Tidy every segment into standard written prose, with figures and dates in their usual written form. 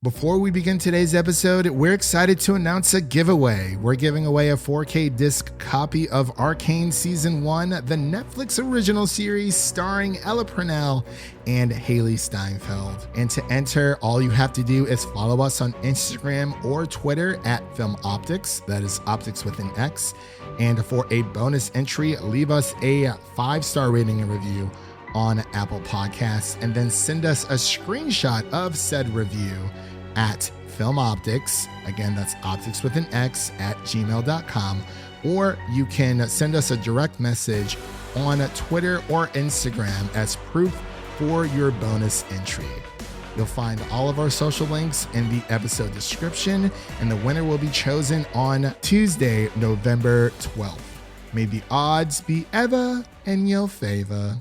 Before we begin today's episode, we're excited to announce a giveaway. We're giving away a 4K disc copy of Arcane Season 1, the Netflix original series starring Ella Purnell and Haley Steinfeld. And to enter, all you have to do is follow us on Instagram or Twitter at Film Optix, that is Optix with an X. And for a bonus entry, leave us a 5-star rating and review on Apple Podcasts, and then send us a screenshot of said review at Film Optix. Again, that's Optix with an X at gmail.com. Or you can send us a direct message on Twitter or Instagram as proof for your bonus entry. You'll find all of our social links in the episode description, and the winner will be chosen on Tuesday, November 12th. May the odds be ever in your favor.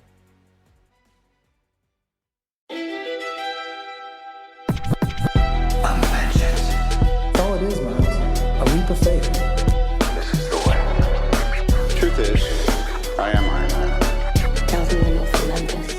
All it is, Miles. A leap of faith. This is the way. Truth is, I am Iron Man. Tells me I'm off Olympus.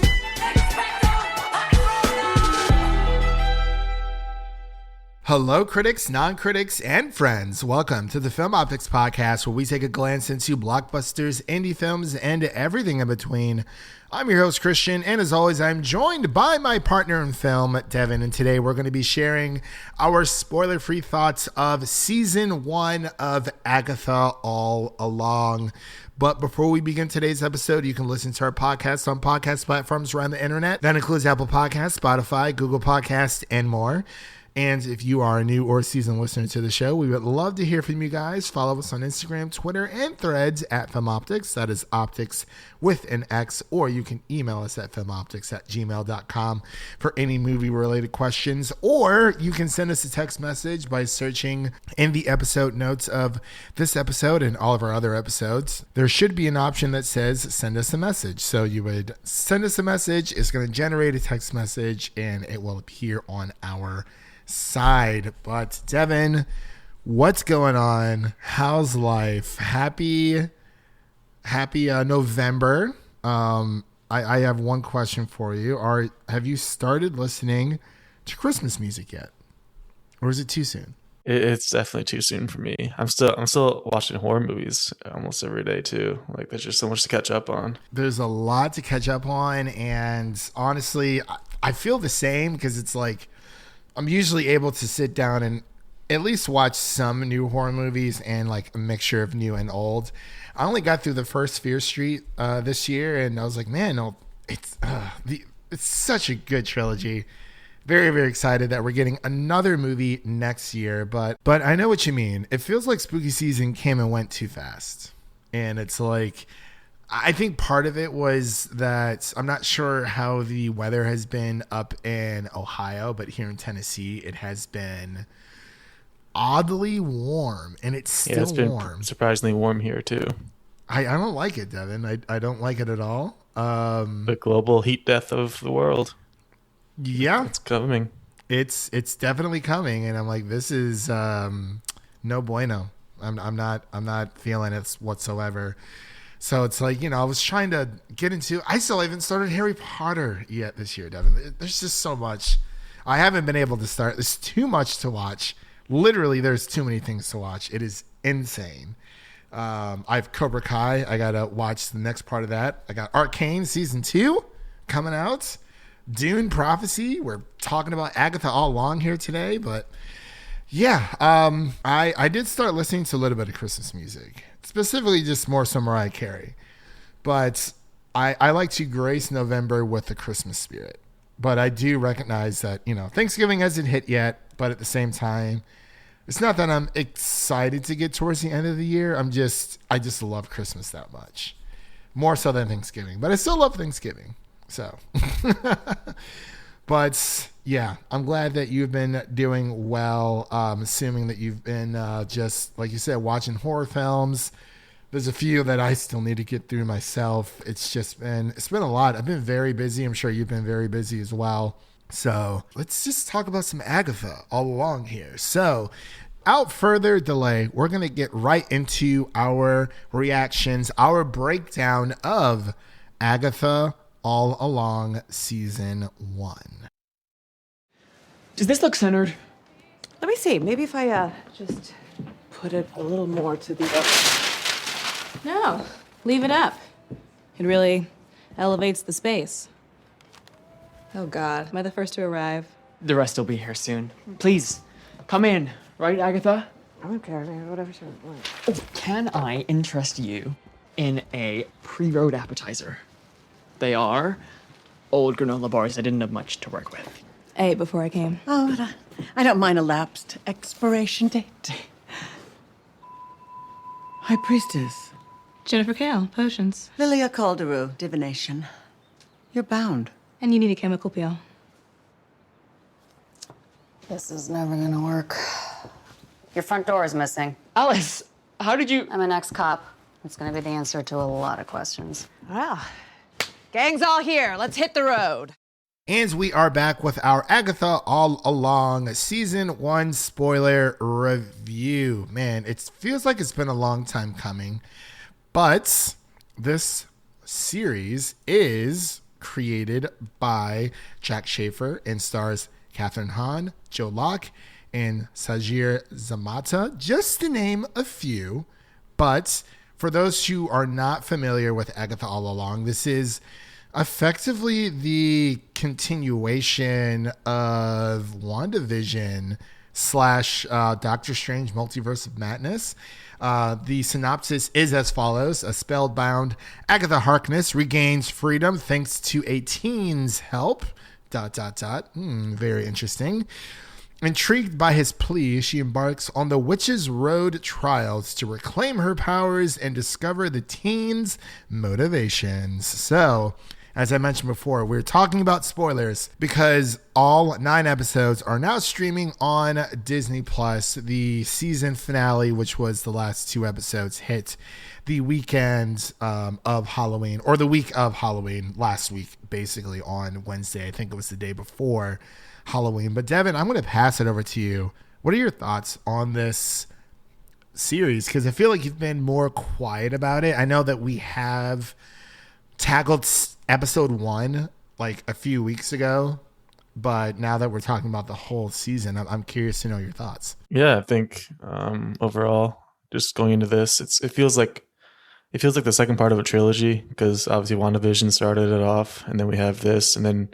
Hello, critics, non-critics, and friends. Welcome to the Film Optix podcast, where we take a glance into blockbusters, indie films, and everything in between. I'm your host, Christian, and as always, I'm joined by my partner in film, Devin, and today we're going to be sharing our spoiler-free thoughts of Season 1 of Agatha All Along. But before we begin today's episode, you can listen to our podcast on podcast platforms around the internet. That includes Apple Podcasts, Spotify, Google Podcasts, and more. And if you are a new or seasoned listener to the show, we would love to hear from you guys. Follow us on Instagram, Twitter, and Threads at FilmOptix. That is Optix with an X. Or you can email us at filmoptix@gmail.com for any movie-related questions. Or you can send us a text message by searching in the episode notes of this episode and all of our other episodes. There should be an option that says send us a message. So you would send us a message. It's going to generate a text message, and it will appear on our side. But Devin, what's going on? How's life? Happy November. I have one question for you. Have you started listening to Christmas music yet, or is it too soon? It's definitely too soon for me. I'm still watching horror movies almost every day too. Like, there's just so much to catch up on. There's a lot to catch up on, and honestly, I feel the same, because it's like I'm usually able to sit down and at least watch some new horror movies, and like a mixture of new and old. I only got through the first Fear Street this year, and I was like, man, no, it's such a good trilogy. Very, very excited that we're getting another movie next year. But I know what you mean. It feels like spooky season came and went too fast. And it's like, I think part of it was that I'm not sure how the weather has been up in Ohio, but here in Tennessee, it has been oddly warm, and it's still it's been warm. Surprisingly warm here too. I don't like it, Devin. I don't like it at all. The global heat death of the world. Yeah, It's coming. it's definitely coming, and I'm like, this is no bueno. I'm not feeling it whatsoever. So it's like, I was trying to get into, I still haven't started Harry Potter yet this year, Devin. There's just so much. I haven't been able to start. There's too much to watch. Literally, there's too many things to watch. It is insane. I have Cobra Kai. I got to watch the next part of that. I got Arcane Season 2 coming out. Dune Prophecy. We're talking about Agatha All Along here today. But yeah, I did start listening to a little bit of Christmas music. Specifically, just more so Mariah Carey. But I like to grace November with the Christmas spirit. But I do recognize that, Thanksgiving hasn't hit yet. But at the same time, it's not that I'm excited to get towards the end of the year. I just love Christmas that much. More so than Thanksgiving. But I still love Thanksgiving. So, but yeah, I'm glad that you've been doing well. Assuming that you've been just, like you said, watching horror films. There's a few that I still need to get through myself. It's been a lot. I've been very busy. I'm sure you've been very busy as well. So let's just talk about some Agatha All Along here. So without further delay, we're going to get right into our reactions, our breakdown of Agatha All Along Season 1. Does this look centered? Let me see. Maybe if I just put it a little more to the... No, leave it up. It really elevates the space. Oh God, am I the first to arrive? The rest will be here soon. Please, come in. Right, Agatha? I don't care, man. Whatever she wants. Can I interest you in a pre-road appetizer? They are old granola bars I didn't have much to work with. I ate before I came. Oh, but I don't mind a lapsed expiration date. High Priestess. Jennifer Kale, potions. Lilia Calderu, divination. You're bound. And you need a chemical peel. This is never gonna work. Your front door is missing. Alice, how did you... I'm an ex-cop. It's gonna be the answer to a lot of questions. Well, gang's all here. Let's hit the road. And we are back with our Agatha All Along Season 1 spoiler review. Man, it feels like it's been a long time coming, but this series is created by Jack Schaefer and stars Catherine Hahn, Joe Locke, and Sajir Zamata, just to name a few. But for those who are not familiar with Agatha All Along, this is effectively the continuation of WandaVision / Doctor Strange Multiverse of Madness. The synopsis is as follows. A spellbound Agatha Harkness regains freedom thanks to a teen's help. ... Very interesting. Intrigued by his plea, she embarks on the Witch's Road trials to reclaim her powers and discover the teen's motivations. So, as I mentioned before, we're talking about spoilers because all 9 episodes are now streaming on Disney+. The season finale, which was the last 2 episodes, hit the weekend of Halloween, or the week of Halloween last week, basically on Wednesday. I think it was the day before Halloween. But Devin, I'm going to pass it over to you. What are your thoughts on this series? Because I feel like you've been more quiet about it. I know that we have tackled episode 1 like a few weeks ago, but now that we're talking about the whole season, I'm curious to know your thoughts. Yeah, I think overall, just going into this, it feels like the second part of a trilogy, because obviously WandaVision started it off, and then we have this, and then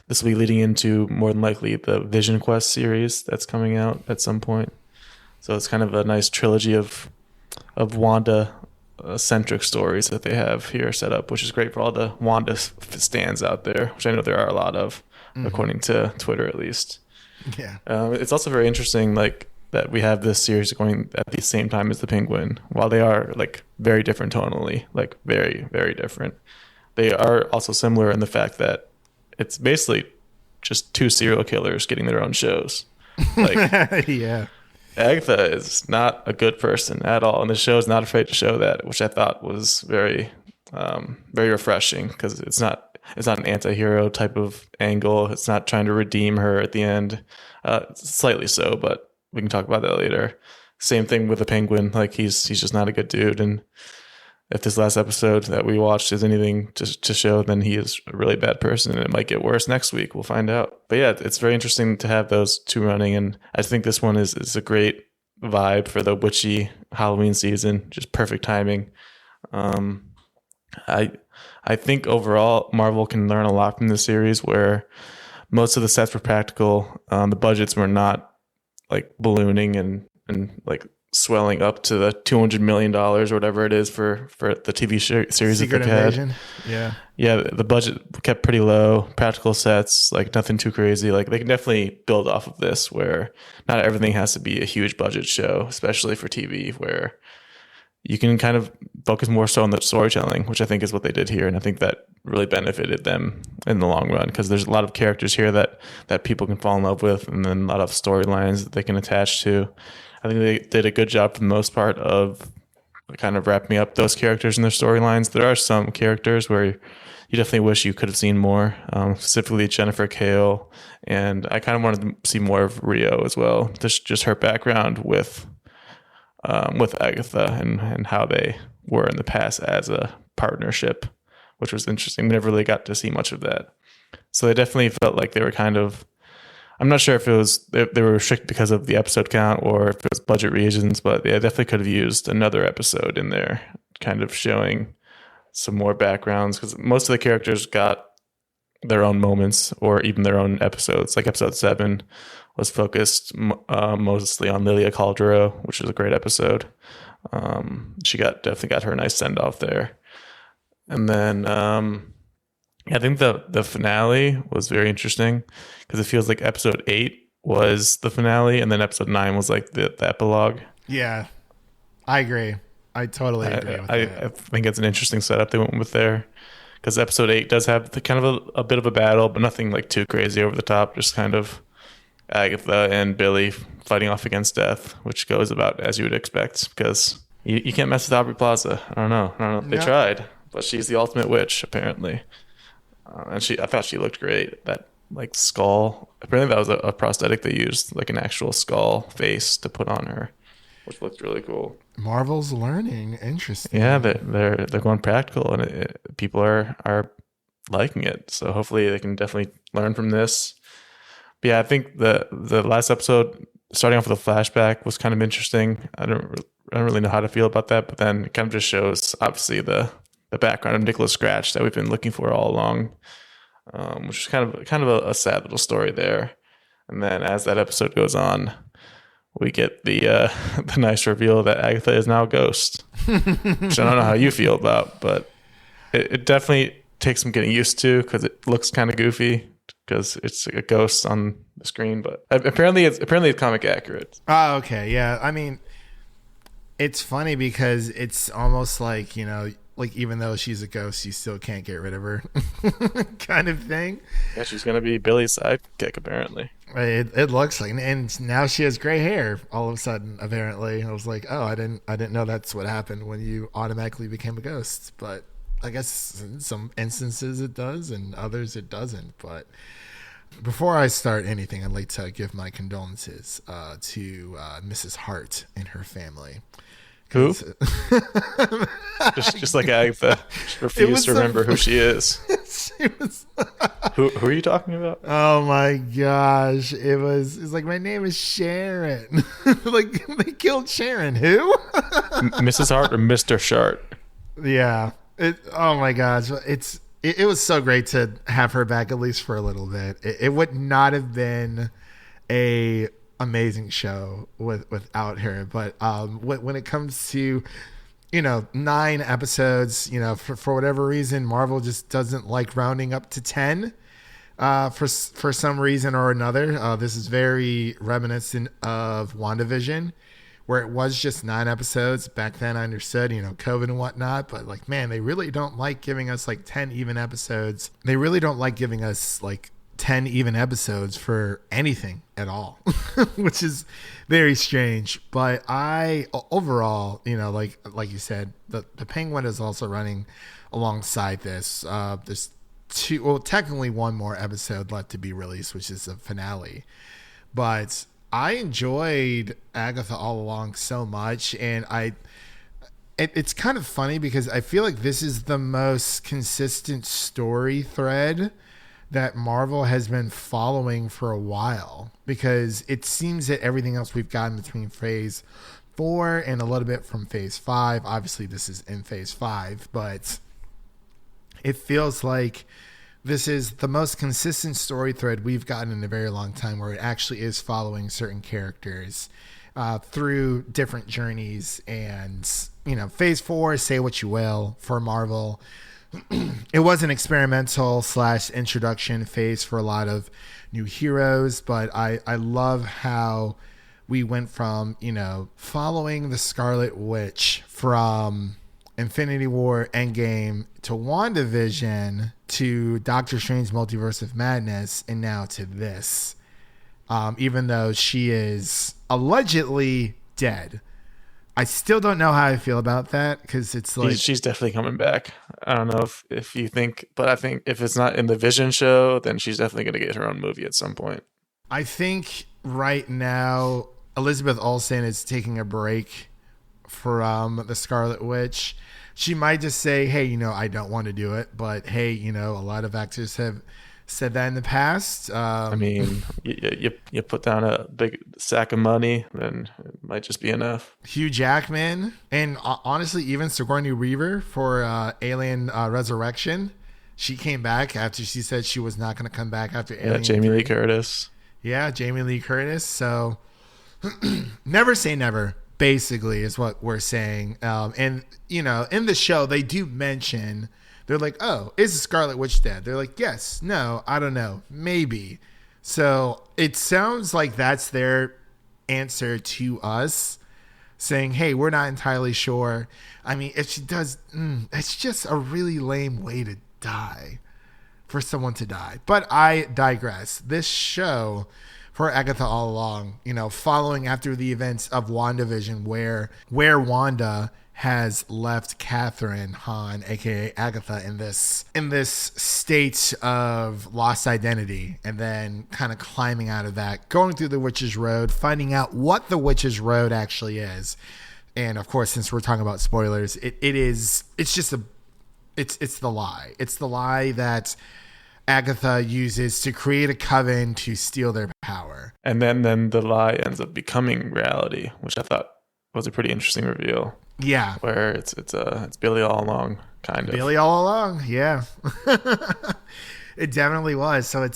this will be leading into more than likely the Vision Quest series that's coming out at some point. So it's kind of a nice trilogy of Wanda centric stories that they have here set up, which is great for all the Wanda stands out there, which I know there are a lot of, according to Twitter at least. Yeah. It's also very interesting, like, that we have this series going at the same time as the Penguin, while they are like very different tonally, like very, very different. They are also similar in the fact that it's basically just 2 serial killers getting their own shows. Like, yeah. Agatha is not a good person at all, and the show is not afraid to show that, which I thought was very, very refreshing, because it's not an anti-hero type of angle. It's not trying to redeem her at the end, slightly so, but we can talk about that later. Same thing with the Penguin. Like, he's just not a good dude, and if this last episode that we watched is anything to show, then he is a really bad person, and it might get worse next week. We'll find out. But yeah, it's very interesting to have those 2 running, and I think this one is a great vibe for the witchy Halloween season. Just perfect timing. I think overall Marvel can learn a lot from this series, where most of the sets were practical. The budgets were not like ballooning and like swelling up to the $200 million or whatever it is for the TV series Secret that they've Invasion. had. Yeah, the budget kept pretty low. Practical sets, like nothing too crazy. Like, they can definitely build off of this, where not everything has to be a huge budget show, especially for TV, where you can kind of focus more so on the storytelling, which I think is what they did here. And I think that really benefited them in the long run, because there's a lot of characters here that people can fall in love with, and then a lot of storylines that they can attach to. I think they did a good job for the most part of kind of wrapping up those characters and their storylines. There are some characters where you definitely wish you could have seen more, specifically Jennifer Kale. And I kind of wanted to see more of Rio as well. Just her background with Agatha and how they were in the past as a partnership, which was interesting. We never really got to see much of that. So they definitely felt like they were kind of I'm not sure if it was they were restricted because of the episode count or if it was budget reasons, but they definitely could have used another episode in there, kind of showing some more backgrounds, because most of the characters got their own moments or even their own episodes. Like episode 7 was focused mostly on Lilia Caldero, which is a great episode. She definitely got her nice send off there. And then I think the finale was very interesting because it feels like episode 8 was the finale, and then episode 9 was like the epilogue. Yeah, I agree. I totally agree with that. I think it's an interesting setup they went with there, because episode 8 does have kind of a bit of a battle, but nothing like too crazy over the top. Just kind of Agatha and Billy fighting off against death, which goes about as you would expect, because you can't mess with Aubrey Plaza. I don't know. They tried, but she's the ultimate witch apparently. And I thought she looked great. That like skull. Apparently that was a prosthetic they used, like an actual skull face to put on her, which looked really cool. Marvel's learning. Interesting. Yeah, they're going practical, and people are liking it. So hopefully they can definitely learn from this. But yeah, I think the last episode, starting off with a flashback, was kind of interesting. I don't really know how to feel about that, but then it kind of just shows obviously the background of Nicholas Scratch that we've been looking for all along, which is kind of a sad little story there. And then as that episode goes on, we get the nice reveal that Agatha is now a ghost, which I don't know how you feel about, but it definitely takes some getting used to because it looks kind of goofy because it's like a ghost on the screen. But apparently it's comic accurate. Oh, okay, yeah. I mean, it's funny because it's almost like, like even though she's a ghost, you still can't get rid of her, kind of thing. Yeah, she's gonna be Billy's sidekick apparently. It looks like, and now she has gray hair all of a sudden. Apparently, I was like, oh, I didn't know that's what happened when you automatically became a ghost. But I guess in some instances it does, and others it doesn't. But before I start anything, I'd like to give my condolences to Mrs. Hart and her family. Who? just like Agatha refused to remember who she is. Who are you talking about? Oh my gosh. It's like, my name is Sharon. Like, they killed Sharon. Who? Mrs. Hart or Mr. Shart? Yeah. Oh my gosh. It was so great to have her back, at least for a little bit. It would not have been a amazing show without her. But when it comes to 9 episodes, for whatever reason, Marvel just doesn't like rounding up to 10 for some reason or another. This is very reminiscent of WandaVision, where it was just 9 episodes. Back then I understood, COVID and whatnot, but like, man, they really don't like giving us like 10 even episodes. They really don't like giving us like 10 even episodes for anything at all, which is very strange. But I overall, like you said, the Penguin is also running alongside this. There's technically one more episode left to be released, which is the finale. But I enjoyed Agatha All Along so much, and it's kind of funny because I feel like this is the most consistent story thread that Marvel has been following for a while, because it seems that everything else we've gotten between phase 4 and a little bit from phase 5, obviously this is in phase 5, but it feels like this is the most consistent story thread we've gotten in a very long time, where it actually is following certain characters through different journeys. And phase 4, say what you will, for Marvel, it was an experimental / introduction phase for a lot of new heroes, but I love how we went from, following the Scarlet Witch from Infinity War Endgame to WandaVision to Doctor Strange Multiverse of Madness, and now to this. Even though she is allegedly dead. I still don't know how I feel about that, because it's like, she's definitely coming back. I don't know if you think, but I think if it's not in the Vision show, then she's definitely going to get her own movie at some point. I think right now Elizabeth Olsen is taking a break from the Scarlet Witch. She might just say, hey, I don't want to do it, but hey, a lot of actors have said that in the past. I mean, you put down a big sack of money, then it might just be enough. Hugh Jackman, and honestly, even Sigourney Weaver for Alien Resurrection. She came back after she said she was not going to come back after Alien. Yeah, Jamie 3. Lee Curtis. Yeah, Jamie Lee Curtis. So never say never, basically, is what we're saying. And, you know, in the show, they do mention, they're like, oh, is the Scarlet Witch dead? They're like, yes, no, I don't know, maybe. So it sounds like that's their answer to us, saying, hey, we're not entirely sure. I mean, if she does, it's just a really lame way to die, for someone to die. But I digress. This show, for Agatha All Along, you know, following after the events of WandaVision, where Wanda has left Catherine Hahn, aka Agatha, in this state of lost identity, and then kind of climbing out of that, going through the Witch's Road, finding out what the Witch's Road actually is. And of course, since we're talking about spoilers, it's the lie. It's the lie that Agatha uses to create a coven to steal their power. And then the lie ends up becoming reality, which I thought was a pretty interesting reveal. Yeah. Where it's Billy all along, kind of. Billy all along, yeah. It definitely was. So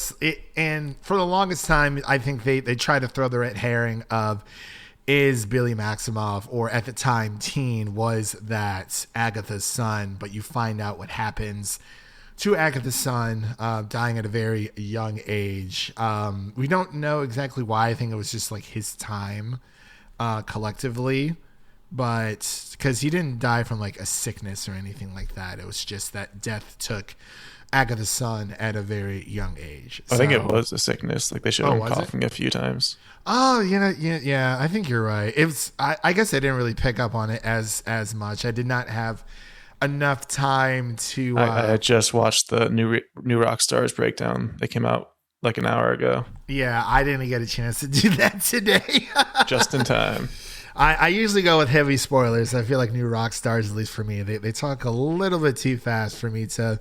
and for the longest time, I think they try to throw the red herring of, is Billy Maximoff, or at the time teen, was that Agatha's son? But you find out what happens to Agatha's son, dying at a very young age. We don't know exactly why. I think it was just like his time collectively, but because he didn't die from like a sickness or anything like that. It was just that death took Agatha's son at a very young age. I think it was a sickness. Like they showed him coughing a few times. Oh, yeah. I think you're right. It was. I guess I didn't really pick up on it as much. I did not have enough time to. I just watched the new Rock Stars breakdown. They came out like an hour ago. Yeah, I didn't get a chance to do that today. Just in time. I usually go with heavy spoilers. I feel like New Rock Stars, at least for me, they talk a little bit too fast for me to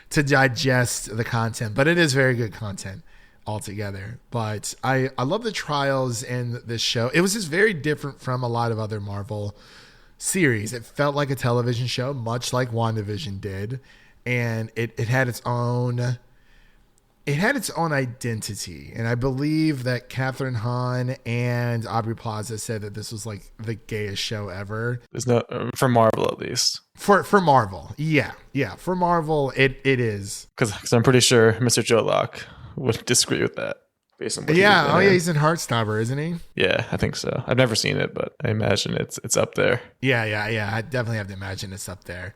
digest the content, but it is very good content altogether. But I love the trials in this show. It was just very different from a lot of other Marvel series. It felt like a television show, much like WandaVision did, and it had its own identity. And I believe that Catherine Hahn and Aubrey Plaza said that this was like the gayest show ever. There's no, for Marvel at least. For Marvel, yeah, for Marvel, it is. Because I'm pretty sure Mr. Joe Locke would disagree with that. Based on what he's in Heartstopper, isn't he? Yeah, I think so. I've never seen it, but I imagine it's up there. Yeah. I definitely have to imagine it's up there.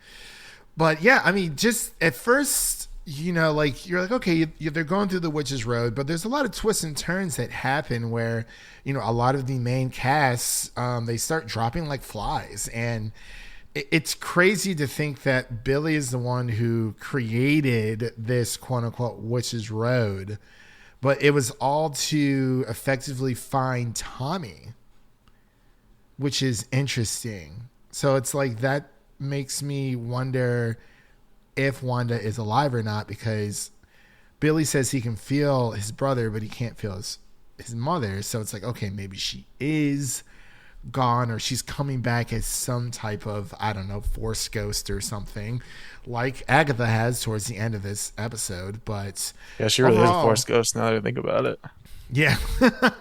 But yeah, I mean, just at first, you know, like you're like, okay, they're going through the Witch's Road, but there's a lot of twists and turns that happen where, you know, a lot of the main casts, they start dropping like flies. And it's crazy to think that Billy is the one who created this quote unquote Witch's Road, but it was all to effectively find Tommy, which is interesting. So it's like that makes me wonder if Wanda is alive or not, because Billy says he can feel his brother, but he can't feel his mother. So it's like, okay, maybe she is gone, or she's coming back as some type of, I don't know, Force ghost or something, like Agatha has towards the end of this episode. But yeah, she really is a Force ghost now that I think about it. Yeah. Well,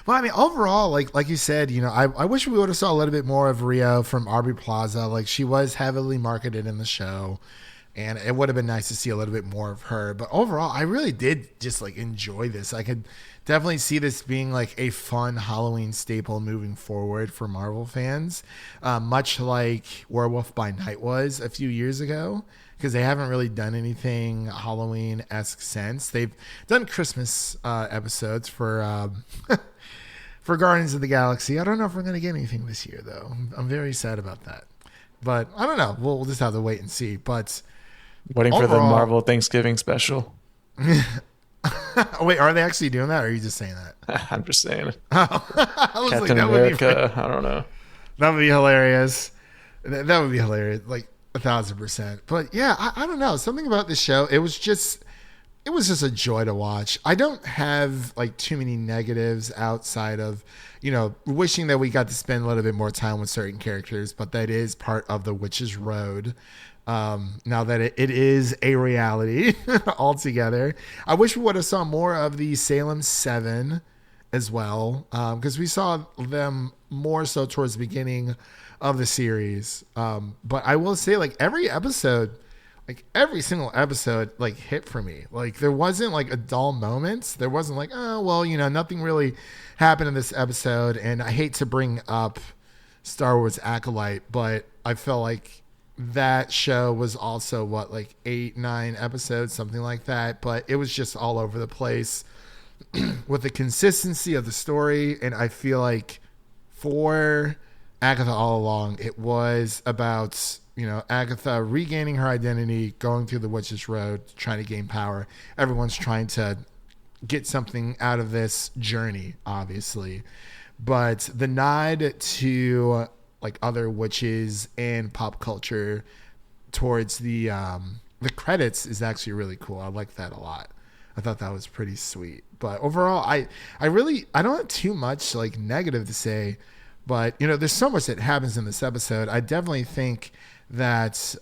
I mean, overall, like you said, you know, I wish we would have saw a little bit more of Rio from Aubrey Plaza. Like, she was heavily marketed in the show, and it would have been nice to see a little bit more of her. But overall, I really did just like enjoy this. I could definitely see this being like a fun Halloween staple moving forward for Marvel fans, much like Werewolf by Night was a few years ago, because they haven't really done anything Halloween-esque since. They've done Christmas episodes for for Guardians of the Galaxy. I don't know if we're going to get anything this year, though. I'm very sad about that. But I don't know. We'll just have to wait and see. But waiting for the Marvel Thanksgiving special. Wait, are they actually doing that, or are you just saying that? I'm just saying it. Oh. Captain America, I don't know. That would be hilarious. That would be hilarious, like 1,000%. But yeah, I don't know. Something about this show, it was just it was just a joy to watch. I don't have like too many negatives outside of, wishing that we got to spend a little bit more time with certain characters, but that is part of the Witch's Road. Now that it is a reality altogether. I wish we would have saw more of the Salem 7 as well, because we saw them more so towards the beginning of the series. But I will say, like, every single episode, like, hit for me. Like, there wasn't like a dull moments. There wasn't like, oh, well, nothing really happened in this episode. And I hate to bring up Star Wars Acolyte, but I felt like that show was also like 8-9 episodes, something like that. But it was just all over the place with the consistency of the story. And I feel like for Agatha All Along, it was about, Agatha regaining her identity, going through the Witch's Road, trying to gain power. Everyone's trying to get something out of this journey, obviously. But the nod to like other witches and pop culture towards the credits is actually really cool. I like that a lot. I thought that was pretty sweet. But overall, I don't have too much like negative to say, but there's so much that happens in this episode. I definitely think that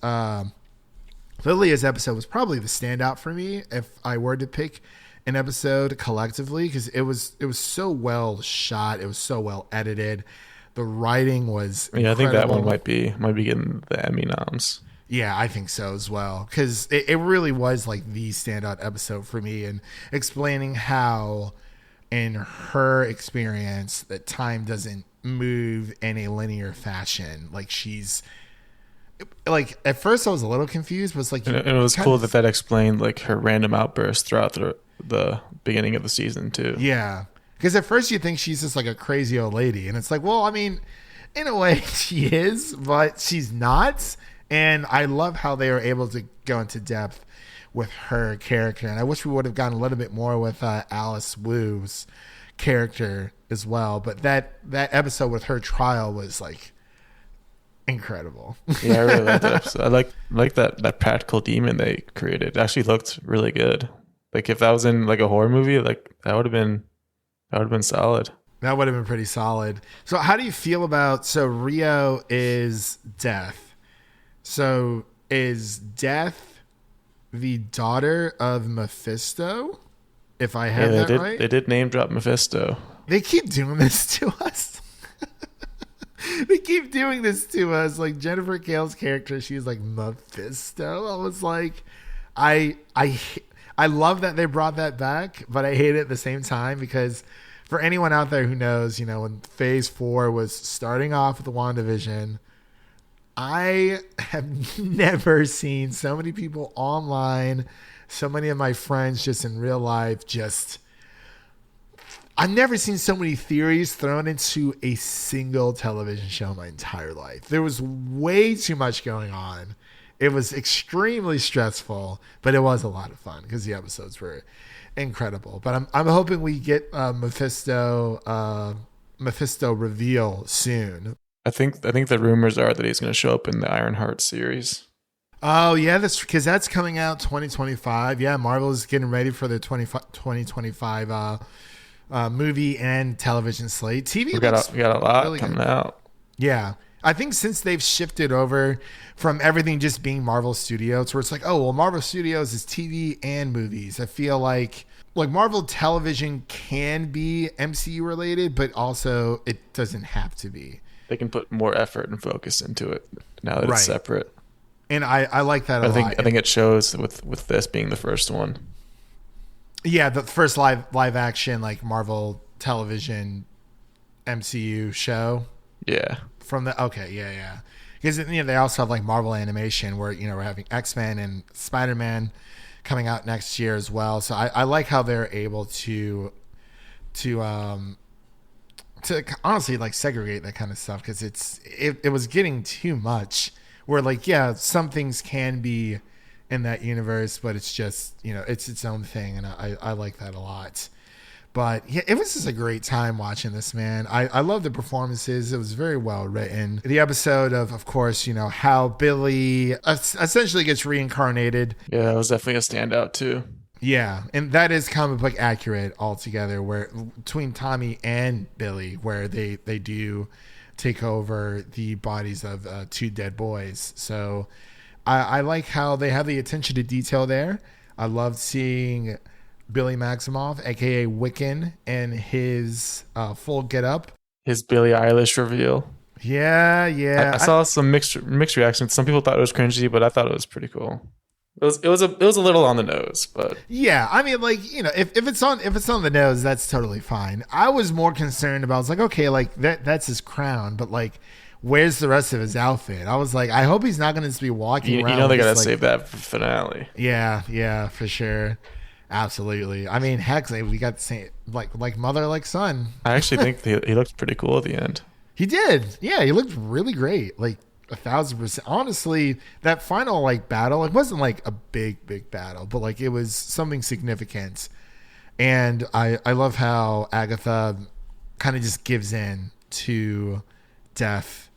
Lilia's episode was probably the standout for me if I were to pick an episode collectively, because it was so well shot. It was so well edited. The writing was incredible. I think that one might be getting the Emmy noms. Yeah, I think so as well, because it really was like the standout episode for me, and explaining how in her experience that time doesn't move in a linear fashion. Like, she's like, at first I was a little confused, but it's like, and it was cool that explained like her random outbursts throughout the beginning of the season too. Yeah, because at first you think she's just like a crazy old lady, and it's like, well, I mean, in a way she is, but she's not. And I love how they were able to go into depth with her character, and I wish we would have gotten a little bit more with Alice Wu's character as well. But that episode with her trial was like incredible. Yeah, I really liked that episode. I like that practical demon they created. It actually looked really good. Like, if that was in like a horror movie, like that would have been solid. That would have been pretty solid. So how do you feel about, so Rio is Death. So is Death the daughter of Mephisto? If I have that right? They did name drop Mephisto. They keep doing this to us. They keep doing this to us. Like, Jennifer Kale's character, she's like Mephisto. I was like, I love that they brought that back, but I hate it at the same time, because for anyone out there who knows, when Phase 4 was starting off with the WandaVision, I have never seen so many people online, so many of my friends just in real life, I've never seen so many theories thrown into a single television show in my entire life. There was way too much going on. It was extremely stressful, but it was a lot of fun because the episodes were incredible. But I'm hoping we get Mephisto reveal soon. I think the rumors are that he's going to show up in the Ironheart series. Oh yeah, that's because that's coming out 2025. Yeah, Marvel is getting ready for the 2025 movie and television slate. TV, we got a lot really coming out. Yeah, I think since they've shifted over from everything just being Marvel Studios, where it's like, oh well, Marvel Studios is TV and movies. I feel like Marvel Television can be MCU related, but also it doesn't have to be. They can put more effort and focus into it now that it's separate. And I like that a lot. I think it shows with this being the first one. Yeah, the first live action like Marvel Television MCU show. Yeah. Because they also have like Marvel Animation, where we're having X-Men and Spider-Man coming out next year as well. So I like how they're able to honestly like segregate that kind of stuff, because it was getting too much. Where like, yeah, some things can be in that universe, but it's just it's its own thing, and I like that a lot. But yeah, it was just a great time watching this, man. I love the performances. It was very well written. The episode of course, how Billy essentially gets reincarnated. Yeah, that was definitely a standout too. Yeah, and that is comic book accurate altogether. Where between Tommy and Billy, where they do take over the bodies of two dead boys. So I like how they have the attention to detail there. I loved seeing Billy Maximoff, aka Wiccan, and his full getup. His Billie Eilish reveal. Yeah. I saw some mixed reactions. Some people thought it was cringy, but I thought it was pretty cool. It was a little on the nose, but yeah, I mean, like, you know, if it's on the nose, that's totally fine. I was more concerned about, I was like, okay, like that's his crown, but like, where's the rest of his outfit? I was like, I hope he's not going to just be walking around. You know, they gotta like, save that for finale. Yeah, for sure, absolutely. I mean, heck, we got the same like mother like son. I actually think he looked pretty cool at the end. He did, yeah, he looked really great, like 1,000%. Honestly, that final like battle, it wasn't like a big battle, but like it was something significant. And I love how Agatha kind of just gives in to death,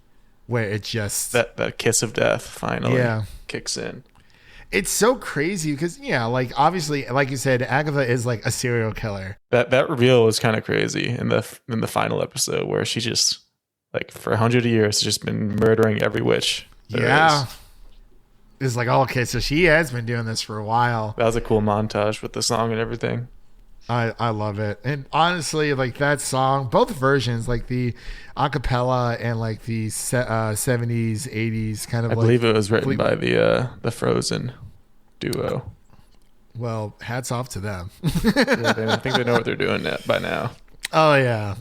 where it just that kiss of death finally kicks in. It's so crazy because like obviously, like you said, Agatha is like a serial killer. That reveal was kind of crazy in the final episode, where she just, like, for 100 years, just been murdering every witch there is. It's like, oh, okay, so she has been doing this for a while. That was a cool montage with the song and everything. I love it. And honestly, like that song, both versions, like the acapella and like the 70s, 80s kind of, I believe it was written by the Frozen duo. Well, hats off to them. I think they know what they're doing by now. Oh yeah.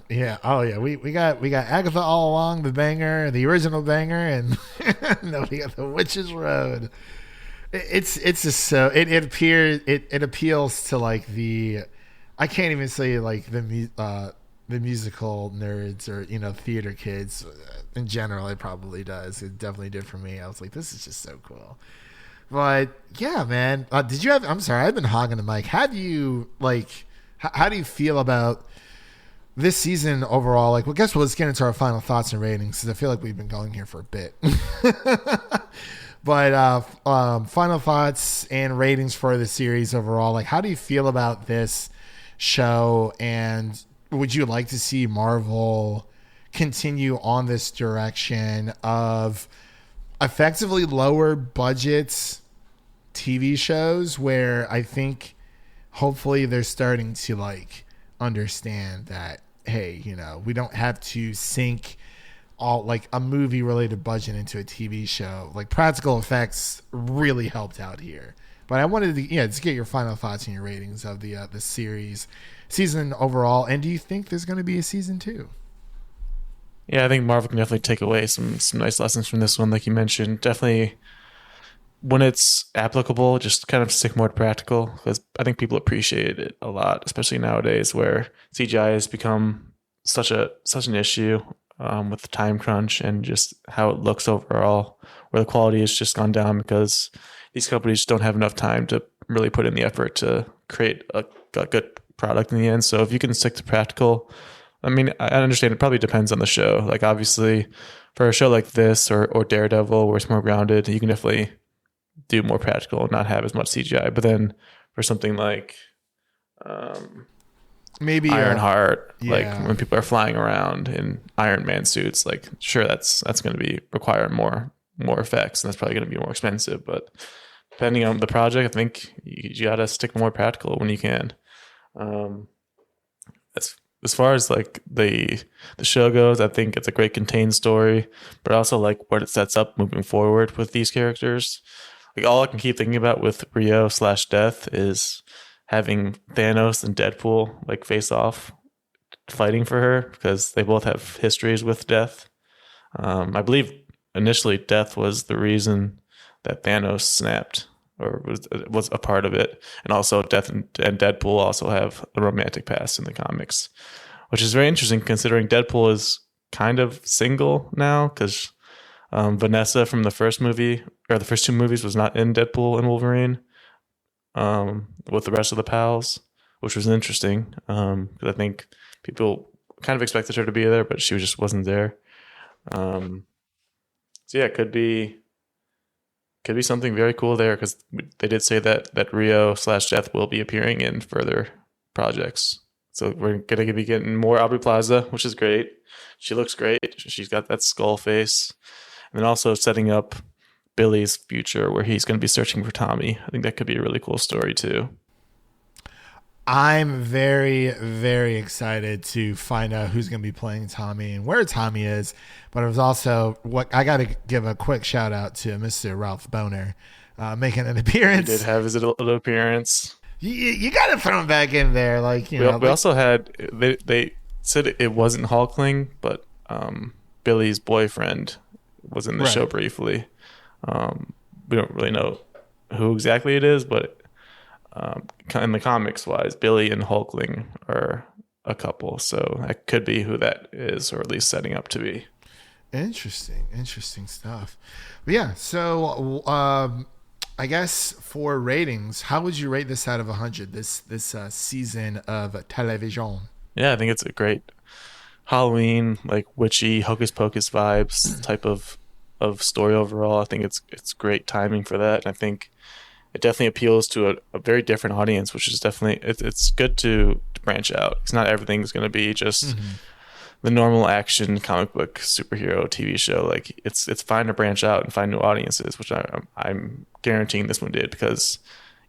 Oh yeah. We got Agatha All Along, the banger, the original banger, and then we got the Witch's Road. It's just so it appeals to like the, I can't even say like the musical nerds or theater kids in general. It probably does. It definitely did for me. I was like, this is just so cool. But yeah, man. Did you have? I'm sorry, I've been hogging the mic. Have you like? How do you feel about this season overall? Like, well, guess what? Let's get into our final thoughts and ratings, because I feel like we've been going here for a bit. But final thoughts and ratings for the series overall. Like, how do you feel about this show, and would you like to see Marvel continue on this direction of effectively lower budget TV shows, where I think hopefully they're starting to like understand that, hey, we don't have to sink all like a movie related budget into a TV show. Like, practical effects really helped out here. But I wanted to just get your final thoughts and your ratings of the season overall. And do you think there's going to be a season 2? Yeah, I think Marvel can definitely take away some nice lessons from this one, like you mentioned. Definitely, when it's applicable, just kind of stick more to practical, because I think people appreciate it a lot, especially nowadays where CGI has become such an issue with the time crunch and just how it looks overall, where the quality has just gone down because these companies don't have enough time to really put in the effort to create a good product in the end. So if you can stick to practical, I mean, I understand it probably depends on the show. Like, obviously, for a show like this or Daredevil, where it's more grounded, you can definitely do more practical and not have as much CGI. But then for something like maybe Ironheart, like when people are flying around in Iron Man suits, like, sure, that's going to be require more effects, and that's probably going to be more expensive. But depending on the project, I think you got to stick more practical when you can. As far as like the show goes, I think it's a great contained story, but I also like what it sets up moving forward with these characters. Like, all I can keep thinking about with Rio/Death is having Thanos and Deadpool like face off, fighting for her, because they both have histories with Death. I believe initially Death was the reason that Thanos snapped, or was a part of it. And also Death and Deadpool also have a romantic past in the comics, which is very interesting considering Deadpool is kind of single now, because Vanessa from the first movie, or the first two movies, was not in Deadpool and Wolverine with the rest of the pals, which was interesting, because I think people kind of expected her to be there, but she just wasn't there. So yeah, it could be could be something very cool there, because they did say that Rio/Death will be appearing in further projects. So we're going to be getting more Aubrey Plaza, which is great. She looks great. She's got that skull face. And then also setting up Billy's future, where he's going to be searching for Tommy. I think that could be a really cool story too. I'm very, very excited to find out who's going to be playing Tommy and where Tommy is. But it was also I got to give a quick shout out to Mr. Ralph Boner making an appearance. He did have his little appearance. You got to throw him back in there, we also had they said it wasn't Hulkling, but Billy's boyfriend was in the show briefly. We don't really know who exactly it is, but in the comics wise, Billy and Hulkling are a couple, so that could be who that is, or at least setting up to be. Interesting stuff. But yeah, so I guess for ratings, how would you rate this out of 100? This season of television? Yeah, I think it's a great Halloween, like witchy, hocus pocus vibes type of story overall. I think it's great timing for that, and I think it definitely appeals to a very different audience, which is definitely it's good to branch out. It's not everything's going to be just the normal action comic book superhero TV show. Like it's fine to branch out and find new audiences, which I'm guaranteeing this one did, because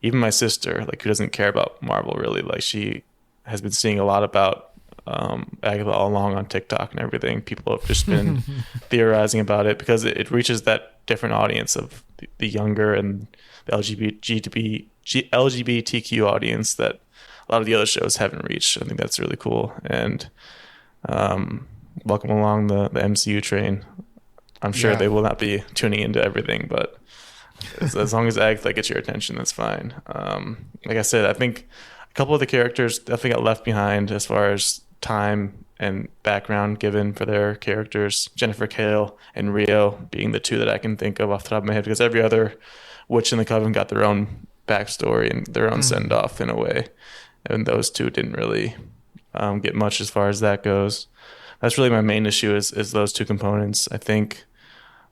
even my sister, like, who doesn't care about Marvel really, like, she has been seeing a lot about Agatha All Along on TikTok and everything. People have just been theorizing about it because it reaches that different audience of the younger and the LGBTQ audience that a lot of the other shows haven't reached. I think that's really cool. And welcome along the MCU train. I'm sure they will not be tuning into everything, but as long as Agatha gets your attention, that's fine. Like I said, I think a couple of the characters definitely got left behind as far as time and background given for their characters. Jennifer Kale and Rio being the two that I can think of off the top of my head, because every other witch in the coven got their own backstory and their own send-off in a way, and those two didn't really get much as far as that goes. That's really my main issue is those two components. I think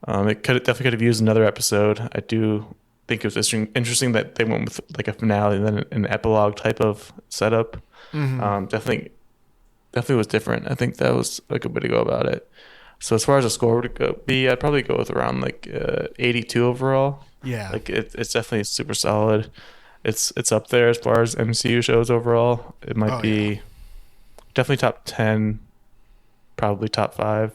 it definitely could have used another episode. I do think it was interesting that they went with like a finale and then an epilogue type of setup. Definitely was different. I think that was a good way to go about it. So as far as a score would be, I'd probably go with around like 82 overall. Yeah, like it's definitely super solid. It's up there as far as MCU shows overall. It might be definitely top 10, probably top 5,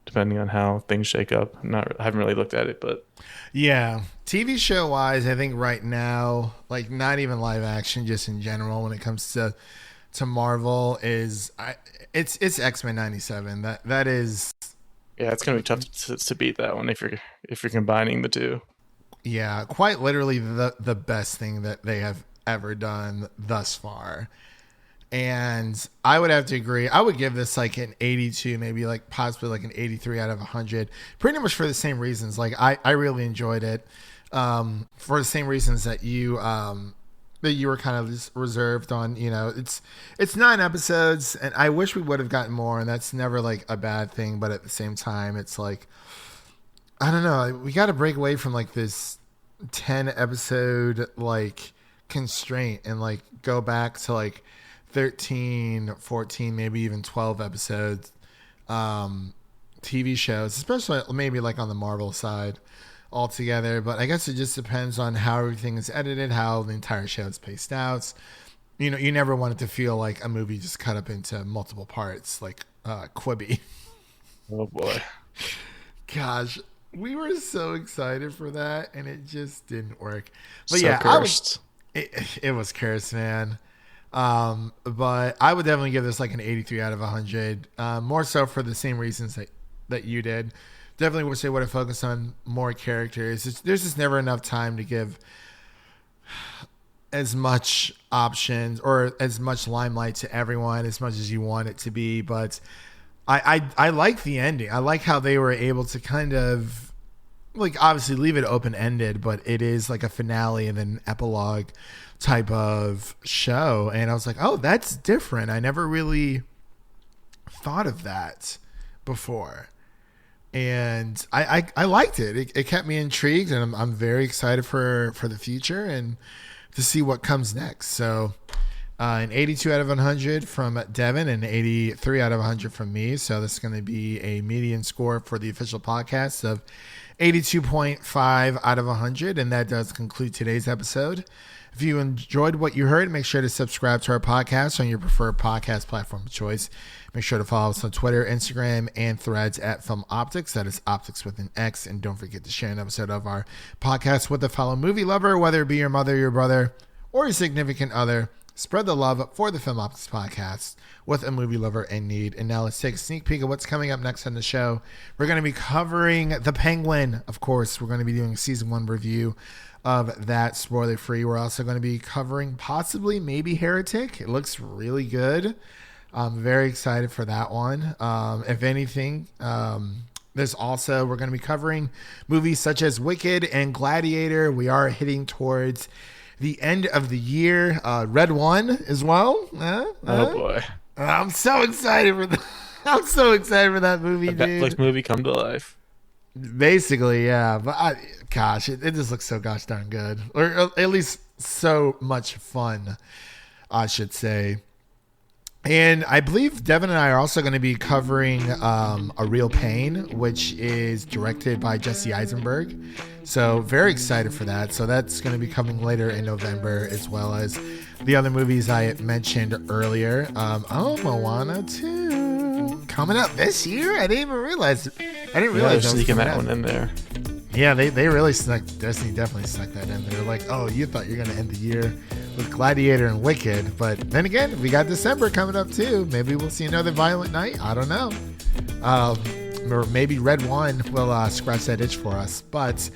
depending on how things shake up. I haven't really looked at it, but yeah, TV show wise, I think right now, like not even live action, just in general, when it comes to Marvel, it's X-Men 97. That is. Yeah, it's gonna be tough to beat that one if you're combining the two. Yeah, quite literally the best thing that they have ever done thus far. And I would have to agree. I would give this like an 82, maybe like possibly like an 83 out of 100. Pretty much for the same reasons. Like I really enjoyed it for the same reasons that you were kind of just reserved on. You know, it's 9 episodes, and I wish we would have gotten more. And that's never like a bad thing. But at the same time, it's like, I don't know. We got to break away from like this 10 episode like constraint and like go back to like 13, 14, maybe even 12 episodes TV shows, especially maybe like on the Marvel side altogether. But I guess it just depends on how everything is edited, how the entire show is paced out. You know, you never want it to feel like a movie just cut up into multiple parts, like Quibi. Oh boy. Gosh, we were so excited for that, and it just didn't work. But so yeah, cursed. It was cursed, man. But I would definitely give this like an 83 out of 100. More so for the same reasons that you did. Definitely wish they would have focused on more characters. There's just never enough time to give as much options or as much limelight to everyone as much as you want it to be. But I like the ending. I like how they were able to kind of like obviously leave it open-ended, but it is like a finale and then epilogue type of show. And I was like, oh, that's different. I never really thought of that before. And I liked it. It kept me intrigued, and I'm very excited for the future and to see what comes next. So an 82 out of 100 from Devin and 83 out of 100 from me. So this is going to be a median score for the official podcast of 82.5 out of 100. And that does conclude today's episode. If you enjoyed what you heard, make sure to subscribe to our podcast on your preferred podcast platform of choice. Make sure to follow us on Twitter, Instagram, and Threads at Film Optix. That is Optix with an X. And don't forget to share an episode of our podcast with a fellow movie lover, whether it be your mother, your brother, or your significant other. Spread the love for the Film Optix podcast with a movie lover in need. And now let's take a sneak peek of what's coming up next on the show. We're going to be covering The Penguin. Of course, we're going to be doing a season 1 review of that, spoiler free. We're also going to be covering possibly maybe Heretic. It looks really good. I'm very excited for that one. If anything, there's also, we're going to be covering movies such as Wicked and Gladiator. We are hitting towards the end of the year. Red One as well. Oh boy. I'm so excited for that. I'm so excited for that movie, The dude. Netflix movie come to life. Basically, yeah. But it just looks so gosh darn good. Or at least so much fun, I should say. And I believe Devin and I are also going to be covering A Real Pain, which is directed by Jesse Eisenberg. So very excited for that. So that's going to be coming later in November, as well as the other movies I mentioned earlier. Moana 2 coming up this year. I didn't even realize. They're sneaking that one in there. Yeah, they really snuck. Disney definitely snuck that in. They were like, "Oh, you thought you're gonna end the year with Gladiator and Wicked," but then again, we got December coming up too. Maybe we'll see another Violent Night. I don't know. Or maybe Red One will scratch that itch for us. But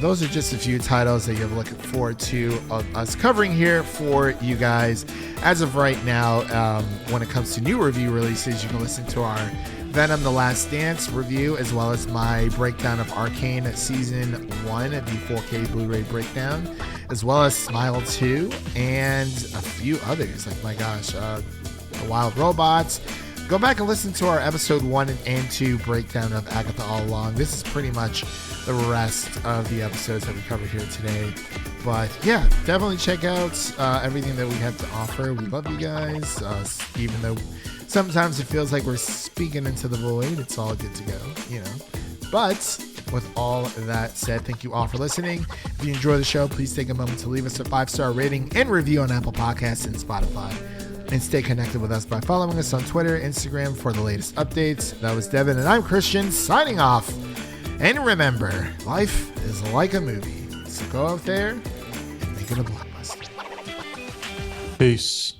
those are just a few titles that you're looking forward to us covering here for you guys. As of right now, when it comes to new review releases, you can listen to our Venom: The Last Dance review, as well as my breakdown of Arcane Season 1, the 4K Blu-ray breakdown, as well as Smile 2, and a few others. Like, my gosh, The Wild Robots. Go back and listen to our episode 1 and 2 breakdown of Agatha All Along. This is pretty much the rest of the episodes that we covered here today. But yeah, definitely check out everything that we have to offer. We love you guys, even though sometimes it feels like we're speaking into the void. It's all good to go, you know. But with all that said, thank you all for listening. If you enjoy the show, please take a moment to leave us a 5-star rating and review on Apple Podcasts and Spotify. And stay connected with us by following us on Twitter, Instagram for the latest updates. That was Devin, and I'm Christian, signing off. And remember, life is like a movie. So go out there and make it a blockbuster. Peace.